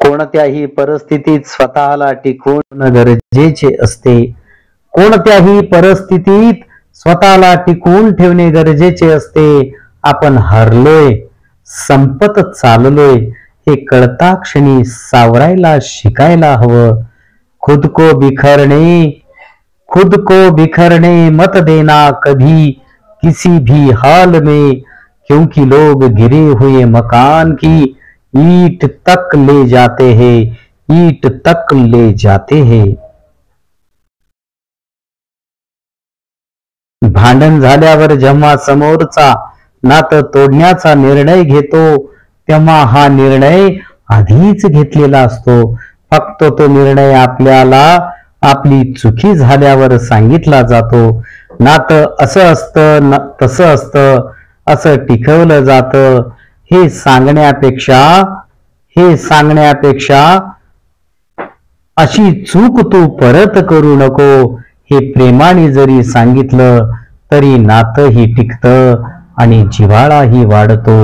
कोणत्याही परिस्थितीत स्वतःला टिकवून गरजेचे असते. कोणत्याही परिस्थितीत स्वतःला टिकवून ठेवणे गरजेचे असते. आपण हरलोय, संपत चाललोय हे कळता क्षणी सावरायला शिकायला हवं. खुद को बिखरने मत देना कभी किसी भी हाल में, क्योंकि लोग गिरे हुए मकान की ईंट तक ले जाते हैं, ईंट तक ले जाते हैं. भांडण झाल्यावर जेव्हा समोरचा नातं तोडण्याचा निर्णय घेतो तेव्हा हा निर्णय आधीच घेतलेला असतो. फक्त तो निर्णय आपल्याला आपली चुकी झाल्यावर सांगितला जातो. नातं असं असतं, तसं असतं, असं टिकवलं जातं हे सांगण्यापेक्षा अशी चूक तू परत करू नको हे प्रेमाने जरी सांगितलं तरी नातंही टिकतं आणि जिव्हाळाही वाढतो.